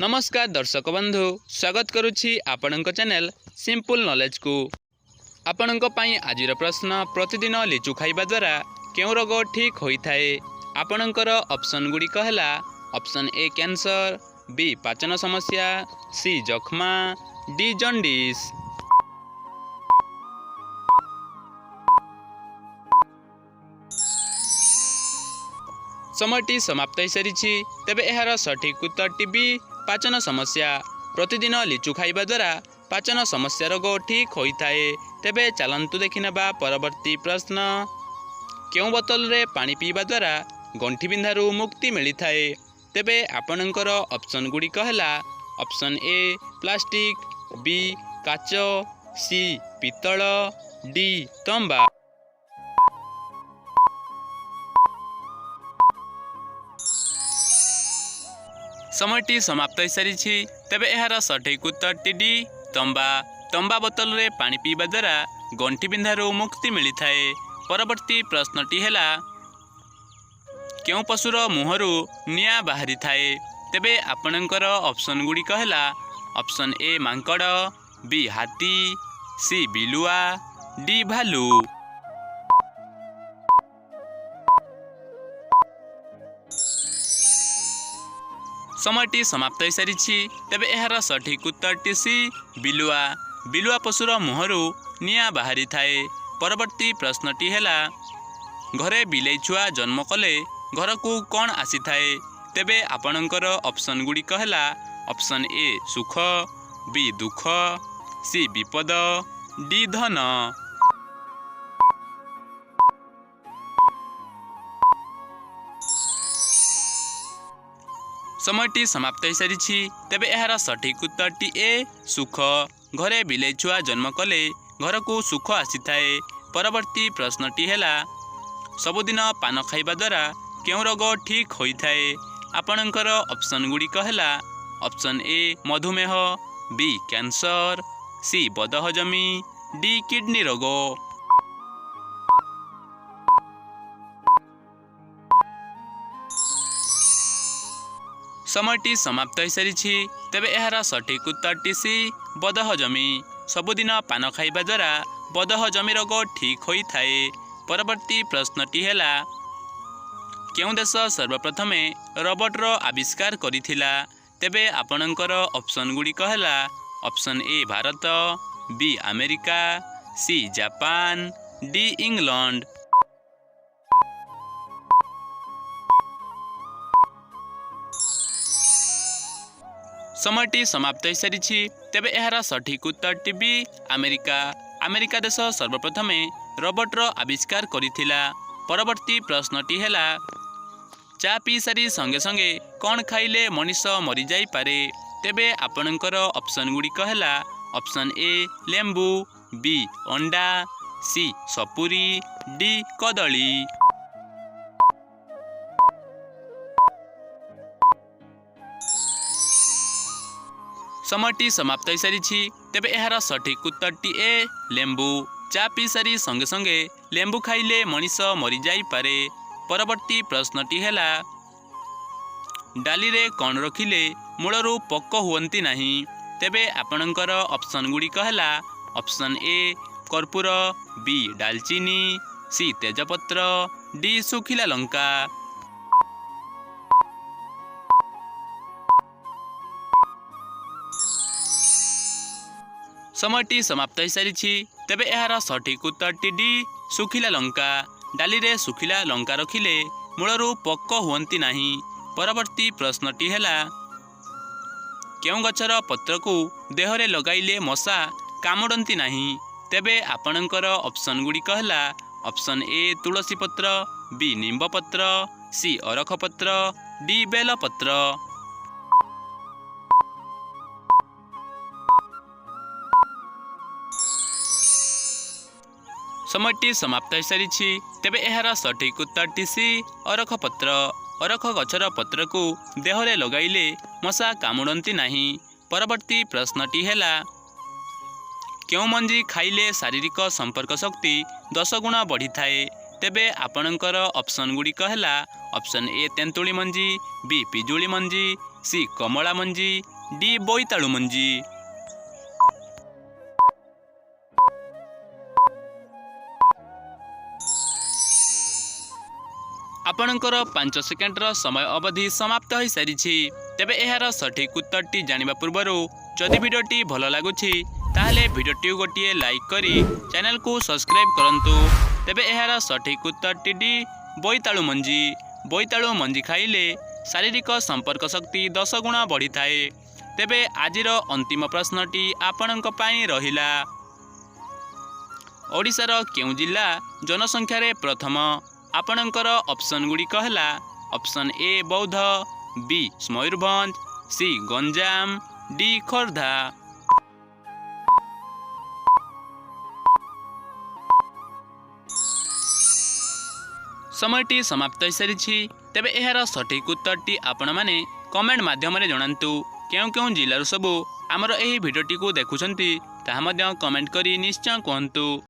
नमस्कार दर्शक बंधु स्वागत करुछि आपणक चैनल सिंपल नॉलेज को। आपणक पई आजिर प्रश्न प्रतिदिन लिचु खाइबा द्वारा केउ रोग ठीक होइथाए। आपणकर ऑप्शन गुडी कहला ऑप्शन ए कैंसर, बी पाचन समस्या, सी जख्मा, डी जॉन्डिस। समयटी समाप्त हो सारी तेबे एहार सठिक उत्तर बी पाचन समस्या। प्रतिदिन लिचु खाइबा द्वारा पाचन समस्या रोग ठीक होइथाए। तेबे चलंतु देखिनेबा परवर्ती प्रश्न। केउ बोतल रे पानी पीवा द्वारा गंठी बिंधारू मुक्ति मिलिथाए। तेबे आपणकर ऑप्शन गुडी कहला ऑप्शन ए प्लास्टिक, बी काच, सी पितल, डी तंबा। समयटी समाप्त हो सारी तेबे एहार सठिक उत्तर डी तंबा। तंबा बोतल रे पानी पीवा द्वारा गंठी बिंधारू मुक्ति मिलिथाए। परवर्ती प्रश्नटी हैला केउ पशुर मुहरु निया बाहरी थाए। तेबे आपणकर ऑप्शन गुडी कहला ऑप्शन ए मांकड़, बी हाथी, सी बिलुआ, डी भालू। समयटी समाप्त हो सारी तेबे एहार सठिक उत्तर सी बिलुआ। बिलुआ पशुर मुहरु निया बाहरी थाए। परवर्ती प्रश्नटी हैला घरे बिलाई छुआ जन्म कले घर को कौन आसी थाए। तेबे आपणकर ऑप्शन गुडी कहला ऑप्शन ए सुख, बी दुख, सी विपद, डी धन। समयटी समाप्त हो सारी तेबे एहार सठिक उत्तर ए सुख। घरे बिलाई छुआ जन्म कले घर को सुख आसी थाए। परवर्ती प्रश्नटी हैला सबुदिन पान खाइबा द्वारा केउ रोग ठीक होइथाए। आपणकर ऑप्शन गुडी कहला ऑप्शन ए मधुमेह, बी कैंसर, सी बदहजमी, डी किडनी रोग। समयटी समाप्त हो सारी तेबे एहार सठिक उत्तर सी बदहजमी। सबुदिन पान खाइबा द्वारा बदहजमी रोग ठीक होइथाए। परवर्ती प्रश्नटी हैला केउ देश सर्वप्रथमे रोबोट रो आविष्कार करिथिला। तेबे आपणकर ऑप्शन गुडी कहला option A Bharat, B America, C Japan, D England. समयटी समाप्त हो सारी तेबे एहार सठिक उत्तर बी अमेरिका। अमेरिका देश सर्वप्रथमे रोबोट रो आविष्कार करिथिला। परवर्ती प्रश्नटी हैला चा पी सारी संगे संगे कौन खाइले मनीष मरी जाई पारे। तेबे आपणकर ऑप्शन गुडी कहला ऑप्शन ए लेंबू, बी अंडा, सी सपुरी, डी कदली। समयटी समाप्त हो सारी तेबे एहार सठिक उत्तर ए लेंबू। चा पी सारी संगे संगे लेंबू खाइले मनीष मरी जाई पारे। परवर्ती प्रश्नटी हैला डाली रे कौन रखिले मूलरू पक्क हुअंती नाही। तेबे आपणकर ऑप्शन गुडी कहला ऑप्शन ए कर्पूर, बी डालचीनी, सी तेजपत्र, डी सुखिला लंका। समयटी समाप्त हो सारी तेबे एहार सठिक उत्तर डी सुखिला लंका। डाली रे सुखिला लंका रखिले मूलरू पक्क हुअंती नाही। परवर्ती प्रश्नटी हैला केउ गछर पत्र को देहरे लगाइले मशा कामुडंती नाही। तेबे आपणकर ऑप्शन गुडी कहला ऑप्शन ए तुलसी पत्र, बी निंब पत्र, सी अरख पत्र, डी बेल पत्र। समयटी समाप्त हो सारी तेबे एहार सठिक उत्तर सी अरख पत्र। अरख गछर पत्र को देहरे लगाइले मशा कामुडंती नाही। परवर्ती प्रश्नटी हैला केउ मंजी खाइले शारीरिक संपर्क शक्ति 10 गुण बढ़ी थाए। तेबे आपणकर ऑप्शन गुडी कहला ऑप्शन ए तेंतुली मंजी, बी पिजुली मंजी, सी कमला मंजी, डी बोईतालु मंजी। आपणकर 5 सेकेंडर समय अवधि समाप्त हो सारी। तेबे एहार सठिक उत्तरटी जानिबा पूर्वरु जदि वीडियोटी भल लगुछि ताहले वीडियोटी गोटिए लाइक करी चैनल को सब्सक्राइब करंतु। तेबे एहार सठिक उत्तरटी डी बोईतालु मंजी। बोईतालु मंजी खाइले शारीरिक संपर्क शक्ति 10 गुणा बढ़ी थाए। तेबे आजिर अंतिम प्रश्नटी आपणक पाई रहिला, ओडिशार केउ जिल्ला जनसंख्या रे प्रथम? आपणकर ऑप्शन गुड़ी कहला ऑप्शन ए बौद्ध, बी मयूरभंज, सी गंजाम, डी खोर्धा। समयटी समाप्त हो सारी। तेबे एहार सठिक उत्तरटी आपण माने कमेंट माध्यम रे जणांतु। केउ केउ जिल्लारु सबु आमर एही भिडियोटी को देखुछंती ताहा मध्य कमेंट करी निश्चय कहंतु।